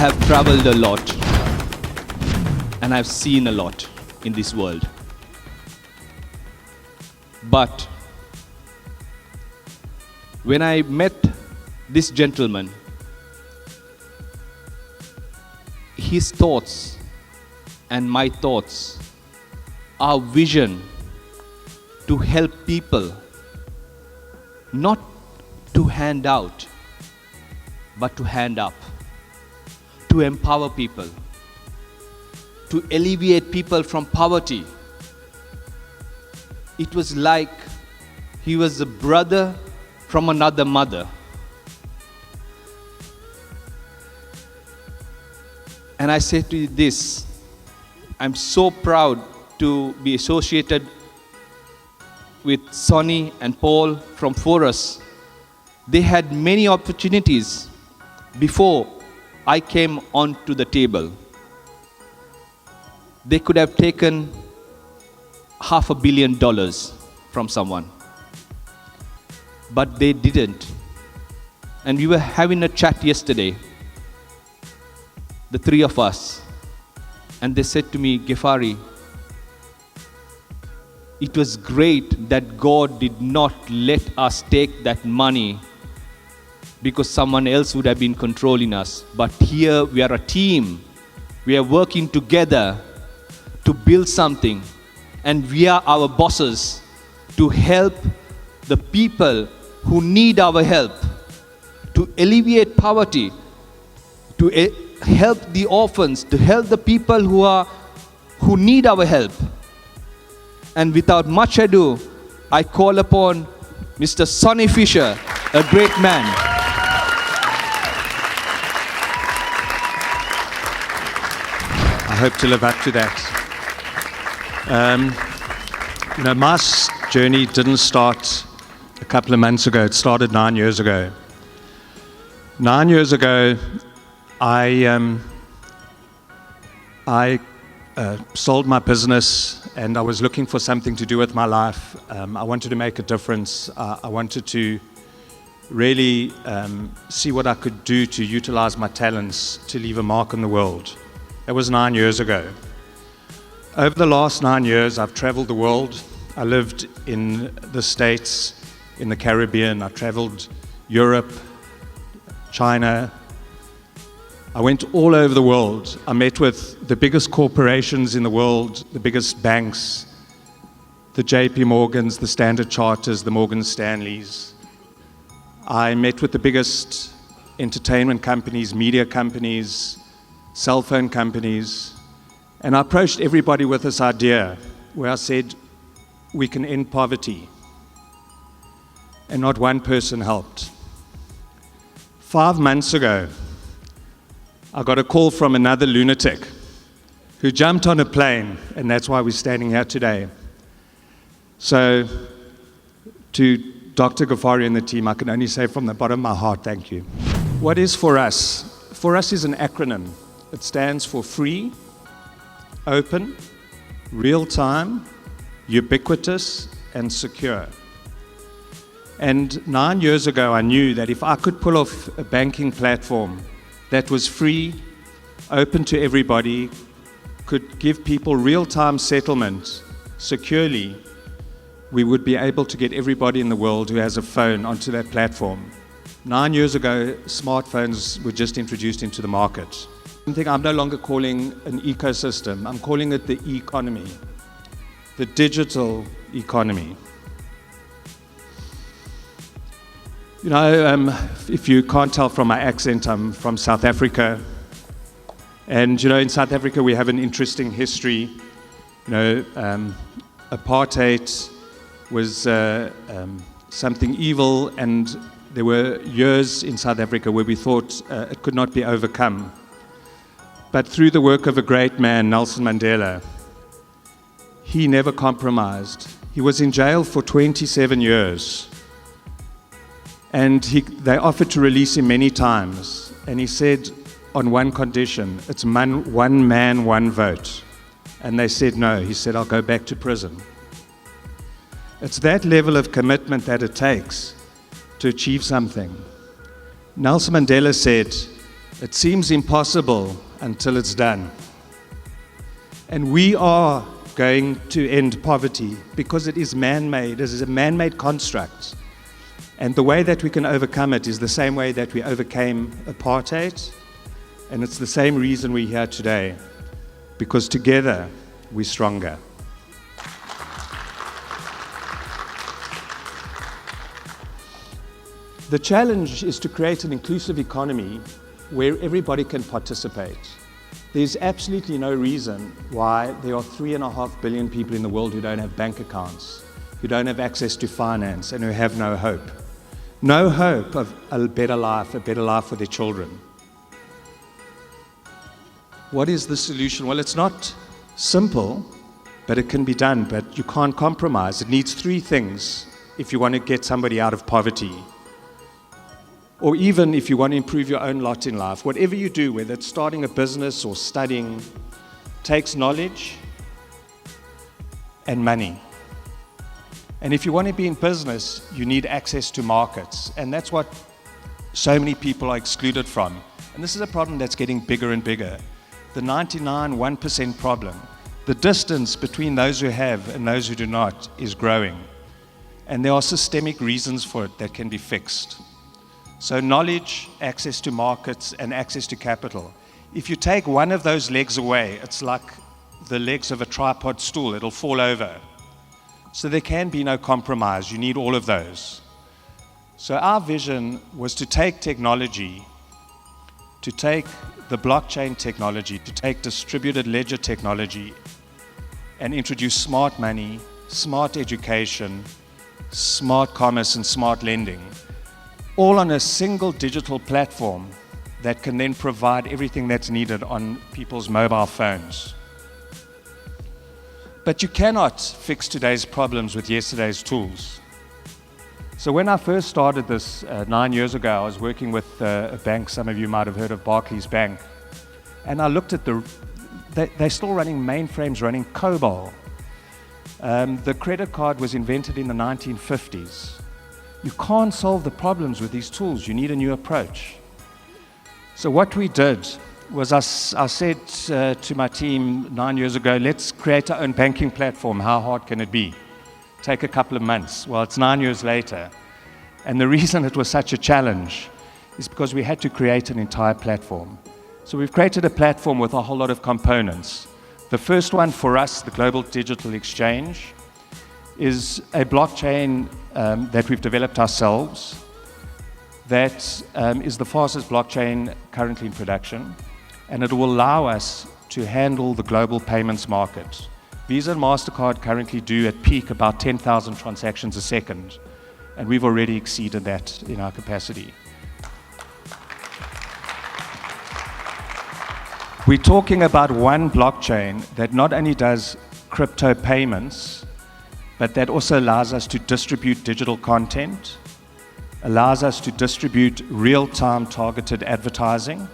have traveled a lot and I've seen a lot in this world. But when I met this gentleman, his thoughts and my thoughts, our vision to help people, not to hand out, but to hand up, to empower people, to alleviate people from poverty. It was like he was a brother from another mother. And I say to you this, I'm so proud to be associated with Sonny and Paul from FORUS. They had many opportunities before I came onto the table. They could have taken $500 million from someone, but they didn't. And we were having a chat yesterday, the three of us, and they said to me, Gefari, it was great that God did not let us take that money because someone else would have been controlling us. But here we are a team. We are working together to build something. And we are our bosses to help the people who need our help, to alleviate poverty, to help the orphans, to help the people who need our help. And without much ado, I call upon Mr. Sonny Fisher, a great man. I hope to live up to that. My journey didn't start a couple of months ago. It started 9 years ago. 9 years ago, I sold my business and I was looking for something to do with my life. I wanted to make a difference. I wanted to really see what I could do to utilize my talents to leave a mark on the world. That was 9 years ago. Over the last 9 years, I've traveled the world. I lived in the States, in the Caribbean. I traveled Europe, China. I went all over the world. I met with the biggest corporations in the world, the biggest banks, the JP Morgans, the Standard Charters, the Morgan Stanleys. I met with the biggest entertainment companies, media companies, cell phone companies. And I approached everybody with this idea where I said, we can end poverty. And not one person helped. 5 months ago, I got a call from another lunatic who jumped on a plane, and that's why we're standing here today. So, to Dr. Gefari and the team, I can only say from the bottom of my heart, thank you. What is FORUS? FORUS is an acronym. It stands for free, open, real-time, ubiquitous, and secure. And 9 years ago, I knew that if I could pull off a banking platform that was free, open to everybody, could give people real-time settlement securely, we would be able to get everybody in the world who has a phone onto that platform. 9 years ago, smartphones were just introduced into the market. Something I'm no longer calling an ecosystem, I'm calling it the eConomy, the digital economy. You know, if you can't tell from my accent, I'm from South Africa. And, you know, in South Africa, we have an interesting history. You know, apartheid was something evil, and there were years in South Africa where we thought it could not be overcome. But through the work of a great man, Nelson Mandela, he never compromised. He was in jail for 27 years. And they offered to release him many times. And he said, on one condition, it's one man, one vote. And they said no. He said, I'll go back to prison. It's that level of commitment that it takes to achieve something. Nelson Mandela said, It seems impossible until it's done. And we are going to end poverty because it is man-made. It is a man-made construct. And the way that we can overcome it is the same way that we overcame apartheid. And it's the same reason we're here today, because together we're stronger. The challenge is to create an inclusive economy where everybody can participate. There's absolutely no reason why there are 3.5 billion people in the world who don't have bank accounts, who don't have access to finance, and who have no hope. No hope of a better life for their children. What is the solution? Well, it's not simple, but it can be done, but you can't compromise. It needs 3 things if you want to get somebody out of poverty. Or even if you want to improve your own lot in life. Whatever you do, whether it's starting a business or studying, takes knowledge and money. And if you want to be in business, you need access to markets. And that's what so many people are excluded from. And this is a problem that's getting bigger and bigger. The 99.1% problem. The distance between those who have and those who do not is growing. And there are systemic reasons for it that can be fixed. So knowledge, access to markets, and access to capital. If you take one of those legs away, it's like the legs of a tripod stool. It'll fall over. So there can be no compromise. You need all of those. So our vision was to take technology, to take the blockchain technology, to take distributed ledger technology, and introduce smart money, smart education, smart commerce, and smart lending, all on a single digital platform that can then provide everything that's needed on people's mobile phones. But you cannot fix today's problems with yesterday's tools. So when I first started this 9 years ago, I was working with a bank, some of you might have heard of Barclays Bank, and I looked at they're still running mainframes, running COBOL. The credit card was invented in the 1950s. You can't solve the problems with these tools. You need a new approach. So what we did was I said to my team 9 years ago, let's create our own banking platform. How hard can it be? Take a couple of months. Well, it's 9 years later. And the reason it was such a challenge is because we had to create an entire platform. So we've created a platform with a whole lot of components. The first one for us, the Global Digital Exchange, is a blockchain that we've developed ourselves that is the fastest blockchain currently in production, and it will allow us to handle the global payments market. Visa and MasterCard currently do at peak about 10,000 transactions a second, and we've already exceeded that in our capacity. We're talking about one blockchain that not only does crypto payments, but that also allows us to distribute digital content, allows us to distribute real-time targeted advertising,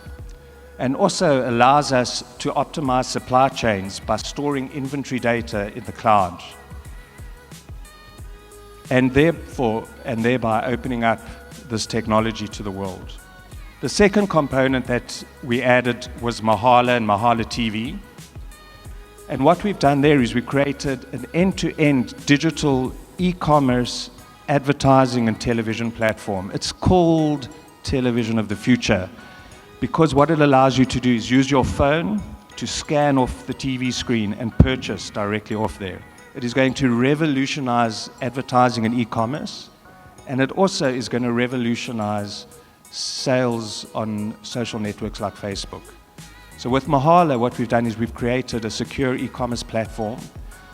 and also allows us to optimize supply chains by storing inventory data in the cloud, and thereby opening up this technology to the world. The second component that we added was Mahala and Mahala TV. And what we've done there is we created an end-to-end digital e-commerce advertising and television platform. It's called Television of the Future because what it allows you to do is use your phone to scan off the TV screen and purchase directly off there. It is going to revolutionize advertising and e-commerce, and it also is going to revolutionize sales on social networks like Facebook. So with Mahala, what we've done is we've created a secure e-commerce platform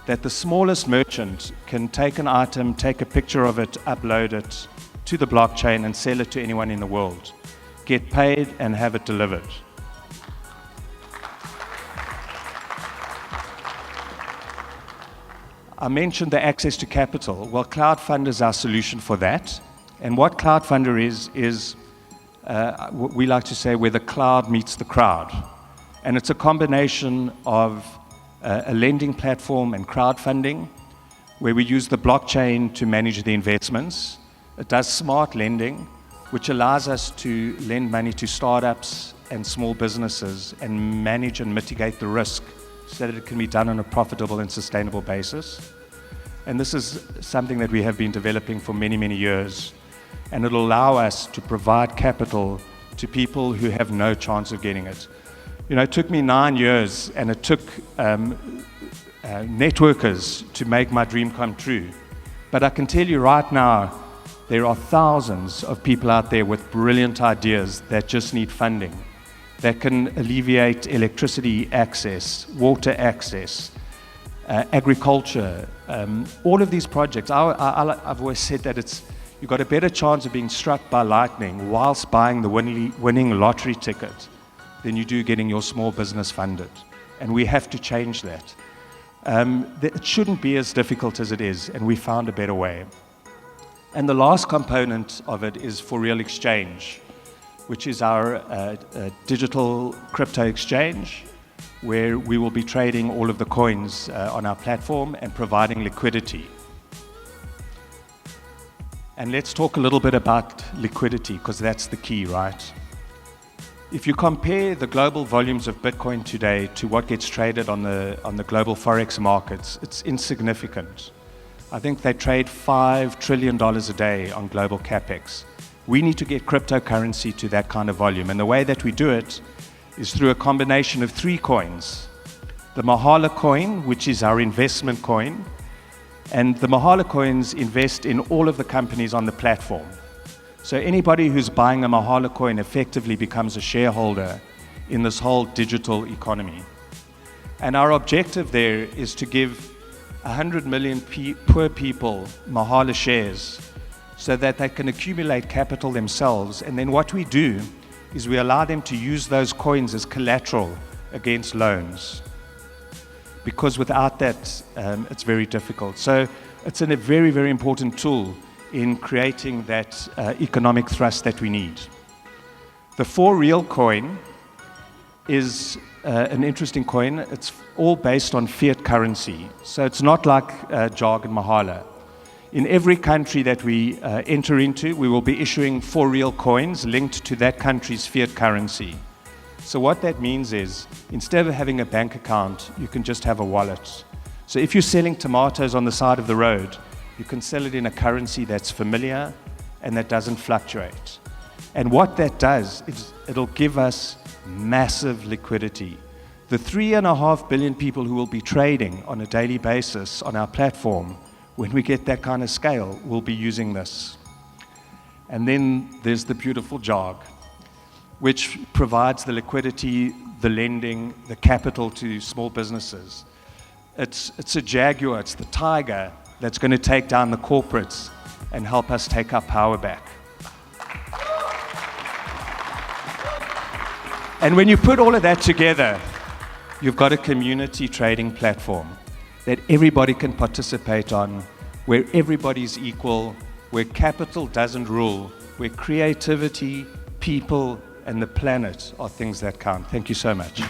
that the smallest merchant can take an item, take a picture of it, upload it to the blockchain and sell it to anyone in the world, get paid and have it delivered. I mentioned the access to capital. Well, Cloudfunder is our solution for that. And what Cloudfunder is we like to say where the cloud meets the crowd. And it's a combination of a lending platform and crowdfunding, where we use the blockchain to manage the investments. It does smart lending, which allows us to lend money to startups and small businesses and manage and mitigate the risk so that it can be done on a profitable and sustainable basis. And this is something that we have been developing for many, many years. And it'll allow us to provide capital to people who have no chance of getting it. You know, it took me 9 years, and it took networkers to make my dream come true. But I can tell you right now, there are thousands of people out there with brilliant ideas that just need funding, that can alleviate electricity access, water access, agriculture, all of these projects. I've always said that you've got a better chance of being struck by lightning whilst buying the winning lottery ticket than you do getting your small business funded. And we have to change that. It shouldn't be as difficult as it is, and we found a better way. And the last component of it is For Real Exchange, which is our digital crypto exchange, where we will be trading all of the coins on our platform and providing liquidity. And let's talk a little bit about liquidity, because that's the key, right? If you compare the global volumes of Bitcoin today to what gets traded on the global Forex markets, it's insignificant. I think they trade $5 trillion a day on global capex. We need to get cryptocurrency to that kind of volume. And the way that we do it is through a combination of 3 coins. The Mahala coin, which is our investment coin, and the Mahala coins invest in all of the companies on the platform. So anybody who's buying a Mahala coin effectively becomes a shareholder in this whole digital economy. And our objective there is to give 100 million poor people Mahala shares so that they can accumulate capital themselves. And then what we do is we allow them to use those coins as collateral against loans. Because without that, it's very difficult. So it's a very, very important tool in creating that economic thrust that we need. The For Real coin is an interesting coin. It's all based on fiat currency. So it's not like JARG and Mahala. In every country that we enter into, we will be issuing For Real coins linked to that country's fiat currency. So what that means is, instead of having a bank account, you can just have a wallet. So if you're selling tomatoes on the side of the road, you can sell it in a currency that's familiar and that doesn't fluctuate. And what that does is it'll give us massive liquidity. The 3.5 billion people who will be trading on a daily basis on our platform, when we get that kind of scale, will be using this. And then there's the beautiful JARG, which provides the liquidity, the lending, the capital to small businesses. It's a jaguar, it's the tiger that's going to take down the corporates and help us take our power back. And when you put all of that together, you've got a community trading platform that everybody can participate on, where everybody's equal, where capital doesn't rule, where creativity, people, and the planet are things that count. Thank you so much.